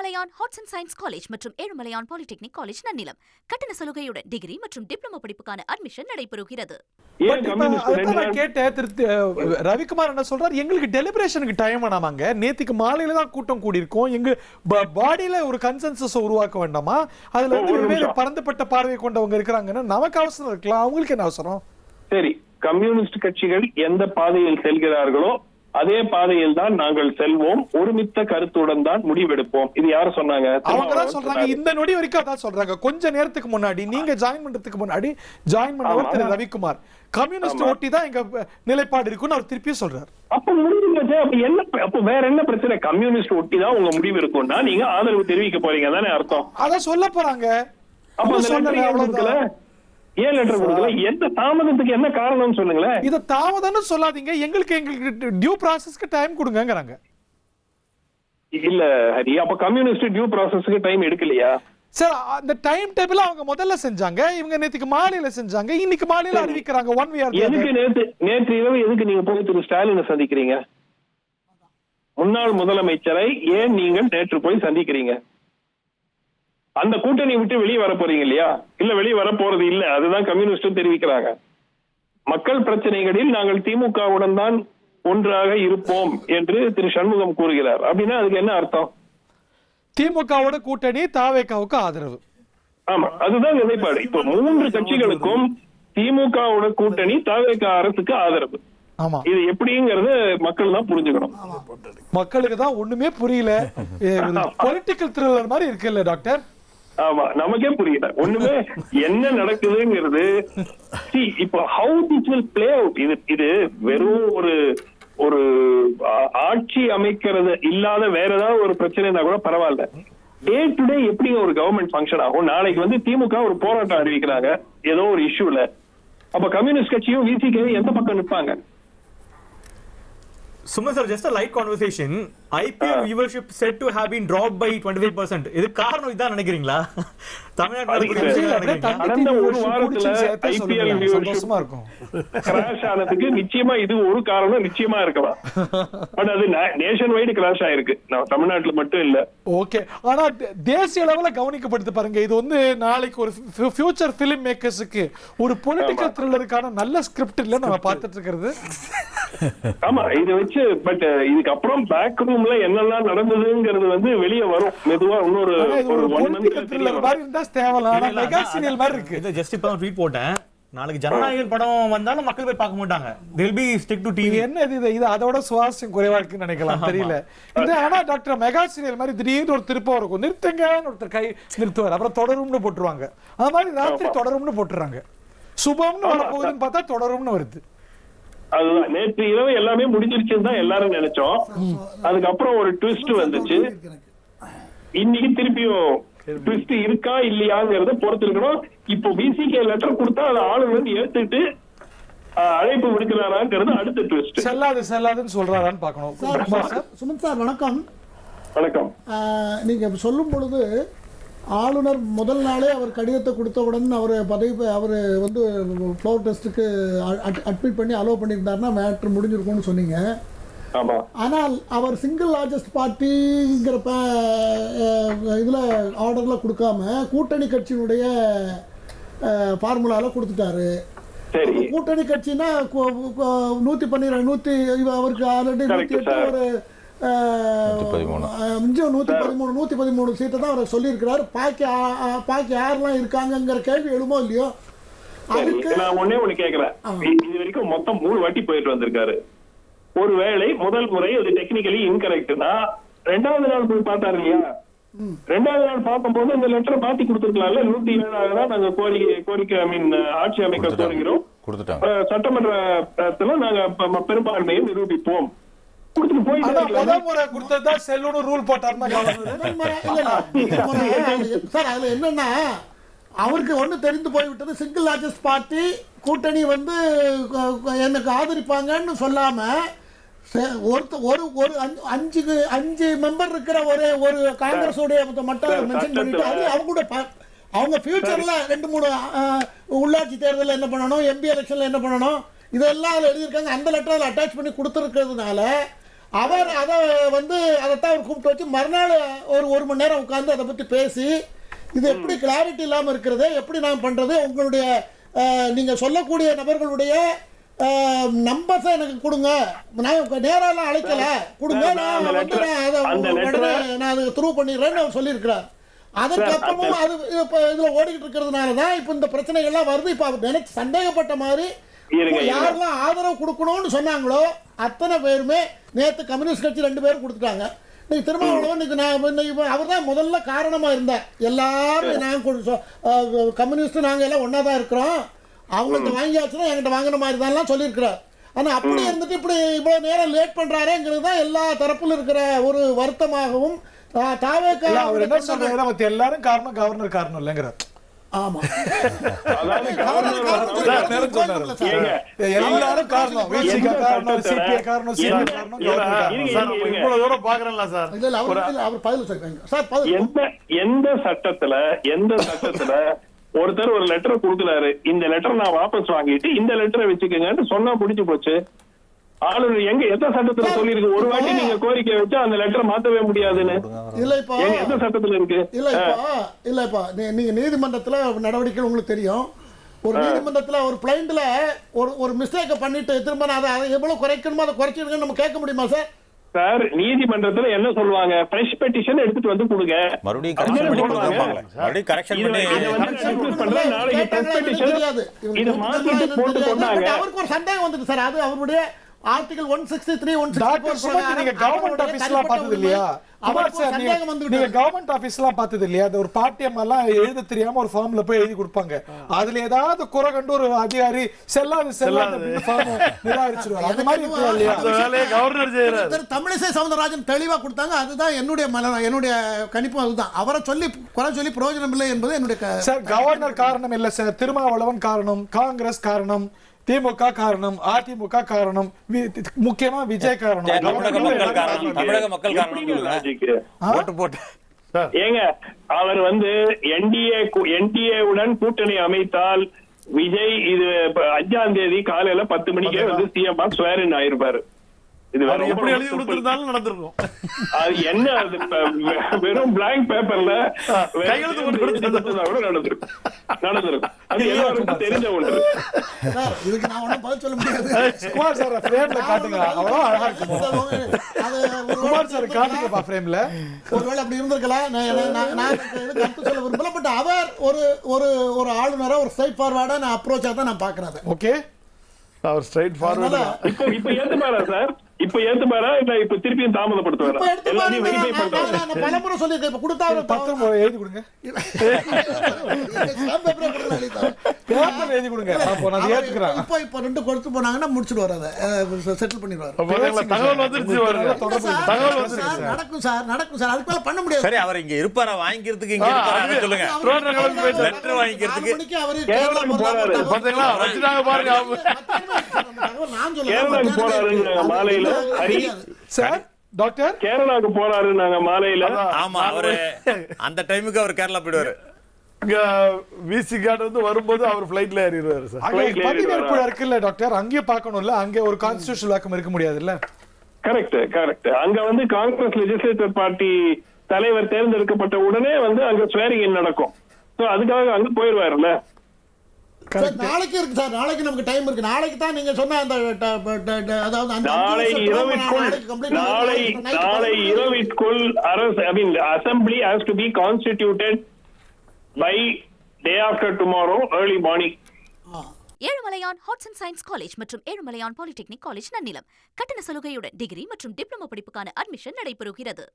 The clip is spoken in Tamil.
Ezhumalaiyan arts and science college மற்றும் ஏழுமலையான் பாலிடெக்னிக் காலேஜ் நன்னிலம். கட்டண சலுகையுடன் டிகிரி மற்றும் டிப்ளமோ படிப்புக்கான அட்மிஷன் நடைபெறுகிறது. ரவிக்குமார் என்ன சொல்றாரு, எங்களுக்கு டெலிபரேஷனுக்கு டைம் வேணாமாங்க, நேத்திக்கு மாலையில தான் கூட்டம் கூடி இருக்கோம், எங்க பாடியில ஒரு கன்சென்சஸ் உருவாக்க வேண்டாமா, அதுல வந்து வெவ்வேறு பரந்துபட்ட பார்வை கொண்டவங்க இருக்கிறாங்கன்னா நமக்கு அவசரம் இருக்கலாம், அவங்களுக்கு என்ன அவசரம்? சரி, கம்யூனிஸ்ட் கட்சிகள் எந்த பாதையில் செல்கிறார்களோ அதே பாதையில் தான் நாங்கள் செல்வோம், ஒருமித்த கருத்துடன் தான் முடிவெடுப்போம். இது யாரு சொன்னாங்க? அவங்க தான் சொல்றாங்க. இந்த நொடி வரைக்கும் அதான் சொல்றாங்க. கொஞ்ச நேரத்துக்கு முன்னாடி, நீங்க ஜாயின் பண்றதுக்கு முன்னாடி ஜாயின் பண்ணவர் திரு ரவிக்குமார் கம்யூனிஸ்ட் ஓட்டி தான் எங்க நிலைப்பாடு இருக்குன்னு அவர் திருப்பி சொல்றாரு. அப்ப முடிஞ்சு அப்ப என்ன, அப்ப வேற என்ன பிரச்சனை? கம்யூனிஸ்ட் ஒட்டி தான் உங்க முடிவு இருக்கும்னா நீங்க ஆதரவு தெரிவிக்க போறீங்க தானே அர்த்தம். அதான் சொல்ல போறாங்க. அப்ப ஏன் லெட்டர் கொடுக்கல? எந்த தாமதத்துக்கு என்ன காரணம் சொல்லுங்களேன். இத தாமதம்னு சொல்லாதீங்க, எங்களுக்கு டியூ ப்ராசஸ்க்கு டைம் கொடுங்கங்கறாங்க. இல்ல ஹரி, அப்ப கம்யூனிஸ்ட் டியூ ப்ராசஸ்க்கு டைம் எடுக்கலையா? சார், அந்த டைம் டேபிள் அவங்க முதல்ல செஞ்சாங்க, இவங்க நேத்துக்கு மாலையில செஞ்சாங்க, இன்னைக்கு மாலையில அறிவிக்கறாங்க. ஒன் வே ஆர் எதுக்கு நேற்று இரவு எதுக்கு நீங்க போய் திரு ஸ்டாலினை சந்திக்கிறீங்க? முன்னாள் முதலமைச்சரை ஏன் நீங்கள் நேற்று போய் சந்திக்கிறீங்க? அந்த கூட்டணி விட்டு வெளியே வர போறீங்க இல்லையா? இல்ல வெளியே வர போறது இல்ல, அதுதான் கம்யூனிஸ்டும் தெரிவிக்கிறாங்க. மக்கள் பிரச்சனைகளில் நாங்கள் திமுகவுடன் தான் ஒன்றாக இருப்போம் என்று திரு சண்முகம் கூறுகிறார். அப்படின்னா அதுக்கு என்ன அர்த்தம்? திமுகவோட கூட்டணி தாவேகாவுக்கு ஆதரவு. ஆமா, அதுதான் நிலைப்பாடு. இப்ப 3 கட்சிகளுக்கும் திமுகவோட கூட்டணி தாவேகா அரசுக்கு ஆதரவு. ஆமா, இது எப்படிங்கறது மக்கள் தான் புரிஞ்சுக்கணும். மக்களுக்கு தான் ஒண்ணுமே புரியல. பொலிட்டிக்கல் த்ரில்லர் மாதிரி இருக்குல்ல டாக்டர்? ஆமா, நமக்கே புரியல ஒண்ணுமே என்ன நடக்குதுங்கிறது. இப்போ how this will play out, இது வெறும் ஒரு ஆட்சி அமைக்கிறது இல்லாத வேற ஏதாவது ஒரு பிரச்சனைனா கூட பரவாயில்ல. டே டு டே எப்படி ஒரு கவர்மெண்ட் ஃபங்க்ஷன் ஆகும்? நாளைக்கு வந்து திமுக ஒரு போராட்டம் அறிவிக்கிறாங்க ஏதோ ஒரு இஷ்யூல, அப்ப கம்யூனிஸ்ட் கட்சியும் விசிகே எந்த பக்கம் நிற்பாங்க? Suman sir, just a light conversation. IPL viewership said to have been dropped by 25%. இது காரணம் இதான் நினைக்கிறீங்களா? கடந்த ஒரு வாரத்துல IPL viewership கிராஷ் ஆனதுக்கு நிச்சயமா இது ஒரு காரணம் நிச்சயமா இருக்கலாம். பட் அது நேஷன் வைடு கிராஷ் ஆயிருக்கு, நம்ம தமிழ்நாட்டுல மட்டும் இல்ல. ஓகே, ஆனா தேசிய அளவுல கவனிக்கப்படுது பாருங்க. இது வந்து நாளைக்கு ஒரு ஃபியூச்சர் பிலிம் மேக்கர்ஸ்க்கு ஒரு பொலிட்டிக்கல் த்ரில்லருக்கான நல்ல ஸ்கிரிப்ட் இல்ல நம்ம பார்த்துட்டு இருக்கிறது. ஆமா, இதை வச்சு பட் இதுக்கு அப்புறம் பேக் ரூம்ல என்னெல்லாம் நடந்ததுங்கிறது வந்து வெளியே வரும் மெதுவா. இன்னொரு நாளைக்கு ஜனநாயகன் படம் வந்தாலும் மக்கள் போய் பார்க்க மாட்டாங்க. they'll be stick to TV. என்ன இது அதோட சுவாரஸ்யம் குறைவா இருக்குன்னு நினைக்கலாம், தெரியல. இது ஆனா டாக்டர் மெகா சீரியல் மாதிரி திடீர்னு ஒரு திருப்பம் இருக்கும், நிறுத்துங்கன்னு ஒருத்தர் கை நிறுத்துவார், அப்புறம் தொடரும்னு போட்டுருவாங்க. அது மாதிரி ராத்திரி தொடரும்னு போட்டுறாங்க. சுபம்னு வரப்போகுதுன்னு பார்த்தா தொடரும்னு வருது. அதுதான் நேற்று இரவு எல்லாமே முடிஞ்சிருச்சுன்னு தான் எல்லாரும் நினைச்சோம். அதுக்கப்புறம் ஒரு ட்விஸ்ட் வந்துச்சு. இன்னைக்கு திருப்பியும் ட்விஸ்ட் இருக்கா இல்லையாங்கிறத பொறுத்து இருக்கணும். இப்போ விசிகே லெட்டர் கொடுத்தா அதை ஆளுநர் ஏத்துட்டு அழைப்பு விடுக்கிறாராங்கிறது அடுத்த ட்விஸ்ட். செல்லாதுன்னு சொல்றாரான்னு பார்க்கணும். சுமன் சார் வணக்கம். வணக்கம். நீங்க சொல்லும் பொழுது ஆளுநர் முதல் நாளே அவர் கடிதத்தை கொடுத்தவுடன் அவர் வந்து ஃப்ளோர் டெஸ்ட்டுக்கு அட்மிட் பண்ணி அலோவ் பண்ணியிருந்தாருன்னா மேட்ரு முடிஞ்சிருக்கும்னு சொன்னீங்க. ஆனால் அவர் சிங்கிள் லார்ஜஸ்ட் பார்ட்டிங்கிற இதில் ஆர்டரில் கொடுக்காம கூட்டணி கட்சியினுடைய ஃபார்முலாவில் கொடுத்துட்டாரு. கூட்டணி கட்சினா 112 அவருக்கு ஆல்ரெடி 108 ஒரு 113 சீட்டை தான் அவர் சொல்லியிருக்கிறார். பாக்கி யாரெல்லாம் இருக்காங்கிற கேள்வி எழுமோ இல்லையோ? நான் ஒண்ணு கேட்கிறேன். இது வரைக்கும் மொத்தம் 3 வாட்டி போயிட்டு வந்திருக்காரு. ஒருவேளை முதல் முறை அது டெக்னிக்கலி இன்கரெக்ட்னா 2வது நாள் போய் பார்த்தாரு இல்லையா? 2வது நாள் பார்க்கும்போது இந்த லெட்டரை மாத்தி கொடுத்துருக்கலாம்ல. 107 தான் நாங்க கோரிக்கை ஆட்சி அமைக்க கோருகிறோம், சட்டமன்றத்துல நாங்க பெரும்பான்மையை நிரூபிப்போம். என்னன்னா அவருக்கு ஒண்ணு தெரிந்து போய்விட்டது, சிங்கிள் லார்ஜஸ்ட் பார்ட்டி கூட்டணி வந்து எனக்கு ஆதரிப்பாங்கன்னு சொல்லாம ஒரு 5 மெம்பர் இருக்கிற ஒரு காங்கிரஸ் மட்டும் மென்ஷன் பண்ணிட்டு அவங்க ஃபியூச்சர்ல 2-3 உள்ளாட்சி தேர்தலில் என்ன பண்ணணும், எம்பி எலெக்ஷன்ல என்ன பண்ணணும், இதெல்லாம் அதில் எழுதியிருக்காங்க. அந்த லெட்டரில் அட்டாச் பண்ணி கொடுத்துருக்கிறதுனால அவர் அதை வந்து அதைத்தான் அவர் கூப்பிட்டு வச்சு மறுநாள் ஒரு மணி நேரம் உட்காந்து அதை பற்றி பேசி இது எப்படி கிளாரிட்டி இல்லாமல் இருக்கிறது, எப்படி நான் பண்ணுறது, உங்களுடைய நீங்கள் சொல்லக்கூடிய நபர்களுடைய நம்பர்ஸை எனக்கு கொடுங்க, நான் நேரெல்லாம் அழைக்கல கொடுங்க, நான் வந்து நான் அதை த்ரூ பண்ணிடுறேன்னு அவர் சொல்லியிருக்கிறார். அதுக்கப்புறமும் அது இப்போ இதில் ஓடிக்கிட்டு இருக்கிறதுனால தான் இப்போ இந்த பிரச்சனைகள்லாம் வருது. இப்போ அவர் நினைச்சு சந்தேகப்பட்ட மாதிரி யாரெல்லாம் ஆதரவு கொடுக்கணும்னு சொன்னாங்களோ அத்தனை பேருமே நேற்று கம்யூனிஸ்ட் கட்சி 2 பேரும் கொடுத்துட்டாங்க. இன்னைக்கு திருமாவளவன் இன்னைக்கு நான் அவர் தான் முதல்ல காரணமாக இருந்தேன். எல்லாரும் நாங்கள் கம்யூனிஸ்ட் நாங்கள் எல்லாம் ஒன்றா தான் இருக்கிறோம், அவங்கள்ட்ட வாங்கியாச்சுன்னா என்கிட்ட வாங்கின மாதிரி தான்லாம் சொல்லியிருக்கிறார். ஆனால் அப்படி இருந்துட்டு இப்படி இவ்வளோ நேரம் லேட் பண்ணுறாருங்கிறது தான் எல்லா தரப்பில் இருக்கிற ஒரு வருத்தமாகவும் அவர் என்ன சொல்றாரு, மத்த எல்லாரும் காரணம் கவர்னர் காரணம் இல்லைங்கிறார். ஆமா எல்லாரும் காரணம், காரணம், சிபிஐ காரணம், சிபிஐ காரணம், இவ்வளவு தூரம் பாக்குறேன்ல சார். அவர் பதில் சொல்றாங்க. எந்த சட்டத்துல ஒருத்தர் ஒரு லெட்டர் கொடுக்குறாரு, இந்த லெட்டர் நான் வாபஸ் வாங்கிட்டு இந்த லெட்டரை வச்சுக்கோங்கன்னு சொன்னா முடிஞ்சு போச்சு. ஆளுநர் எந்த சட்டத்துல சொல்லிருக்கு ஒரு வாட்டி நீங்க கோரிக்கை வச்சா அந்த லெட்டர் மாத்தவே முடியாதுன்னு? எந்த சட்டத்துல இருக்கு? இல்ல இப்ப நீங்க நீதிமன்றத்துல நடவடிக்கை உங்களுக்கு தெரியும். ஒரு நீதிமன்றத்துல ஒரு பிளைண்ட்ல ஒரு மிஸ்டேக்க பண்ணிட்டு திரும்ப அதை எவ்வளவு குறைக்கணுமோ அதை குறைச்சிருக்கணும் நம்ம கேட்க முடியுமா சார்? சார் நீதிமன்றத்துல என்ன சொல்லுவாங்க, ஃப்ரெஷ் பெட்டிஷன் எடுத்துட்டு வந்து கொடுங்க, மறுபடியும் கரெக்ஷன் பண்ணி அவருக்கு ஒரு சந்தேகம் வந்துட்டு சார். அது அவருடைய ஆர்டிகல் 163 நீங்க கவர்மெண்ட் ஆபீஸ்லாம் பார்த்தது இல்லையா? நீங்க கவர்மெண்ட் ஆபீஸ்லாம் பார்த்தது இல்லையா? அது ஒரு பாட்டியம் எல்லாம் எழுத தெரியாம ஒரு ஃபார்ம்ல போய் எழுதி கொடுப்பாங்க. அதுல ஏதாவது குறை கண்டு ஒரு அதிகாரி செல்லாது நிராகரிச்சிருவாரு. அந்த மாதிரி இல்லையா? தமிழிசை சவுந்தரராஜன் தெளிவா கொடுத்தாங்க. அதுதான் என்னுடைய கணிப்பு. அதுதான் அவரை சொல்லி குறை சொல்லி பிரயோஜனம் இல்லை என்பது என்னுடைய சார். கவர்னர் காரணம் இல்ல சார், திருமாவளவன் காரணம், காங்கிரஸ் காரணம், திமுக காரணம், அதிமுக காரணம், முக்கியமா விஜய் காரணம், தமிழக மக்கள் காரணம். ஏங்க அவர் வந்து என்டிஏ-உடன் கூட்டணி அமைத்தால் விஜய் இது 5ஆம் தேதி காலையில 10 மணிக்கே வந்து சிஎம் ஸ்வேரின் ஆயிருப்பாரு. இது எப்படி எழுதி கொடுத்திருந்தாலும் நடந்திருக்கும். அது என்ன, அது வெறும் பிளாங்க் பேப்பர்ல கையெழுத்து போட்டு கூட நடந்திருக்கும். அது எல்லாருக்கும் தெரிஞ்ச ஒன்று. இதுக்கு நான் ஒன்றும் பதில் சொல்ல முடியாது. குமார் சார் ஃப்ரேம்ல காட்டுங்க, அவ்வளோ அழகா இருக்கும். குமார் சார் காட்டுங்கப்பா ஃப்ரேம்ல. ஒருவேளை அப்படி இருந்திருக்கலாம். நான் இதுக்கு கருத்து சொல்ல விரும்பல. பட் அவர் ஒரு ஆளுநரை ஒரு ஸ்ட்ரைட் ஃபார்வர்டா நான் அப்ரோச்சா தான் நான் பாக்குறேன். ஓகே, அவர் ஸ்ட்ரைட் ஃபார்வர்ட். இப்ப ஏத்துப்பாரா சார்? இப்ப ஏத்துப்பாரா இல்ல இப்ப திருப்பியும் தாமதப்படுத்துவாரா? எல்லாத்தையும் வெரிஃபை பண்றாங்க. நான் பலமுறை சொல்லிருக்கேன். இப்ப கொடுத்தா ஒரு 10 எழுதி கொடுங்க, பேப்பர் எழுதி கொடுங்க. அப்போ நான் ஏத்துக்கிறேன். இப்போ 2 கொடுத்து போனாங்கன்னா முடிச்சிடுவார், அதை செட்டில் பண்ணிடுவார். தகவல் வந்துருச்சு, தகவல் வந்துருச்சு. நடக்கும் சார். அதுக்கு மேல பண்ண முடியாது. சரி, அவர் இங்க இருப்பாரா? வாங்கிக்கிறதுக்கு இங்க இருப்பாரா சொல்லுங்க. லெட்டர் வாங்கிக்கிறதுக்கு அவரு கேரளாக்கு போறாரு. பாத்தீங்களா, வச்சுட்டாங்க பாருங்க. கேரளாக்கு போறாரு மாலையில. ஹரி சார், டாக்டர் கேரளாக்கு போறாரு நாங்க மாலையில. ஆமா, அவரு அந்த டைமுக்கு அவர் கேரளா போயிடுவாரு. இங்க விசி கார்டு வந்து வரும்போது அவர் ஃளைட்ல ஏறிடுவாரு சார். பதவியேற்பு இருக்குல்ல டாக்டர், அங்கே பார்க்கணும்ல, அங்கே ஒரு கான்ஸ்டிடியூஷனல் வாக்கம் இருக்க முடியாதுல்ல? கரெக்ட். அங்க வந்து காங்கிரஸ் லெஜிஸ்லேட்டிவ் பார்ட்டி தலைவர் தேர்ந்தெடுக்கப்பட்ட உடனே வந்து அங்க ஸ்வேரிங் நடக்கும். சோ அதுக்காக அங்க போயிருவாருல்ல. நாளைக்கு இருக்கு சார், நாளைக்கு நமக்கு டைம் இருக்கு. நாளைக்கு தான் நீங்க சொன்ன அந்த அதாவது நாளை இரவிற்குள் அரசு assembly has to be constituted by day after tomorrow early morning. Ezhumalaiyan arts and science college மற்றும் ஏழுமலையான் பாலிடெக்னிக் காலேஜ் நன்னிலம் கட்டண சலுகையுடன் டிகிரி மற்றும் டிப்ளமோ படிப்புக்கான அட்மிஷன் நடைபெறுகிறது.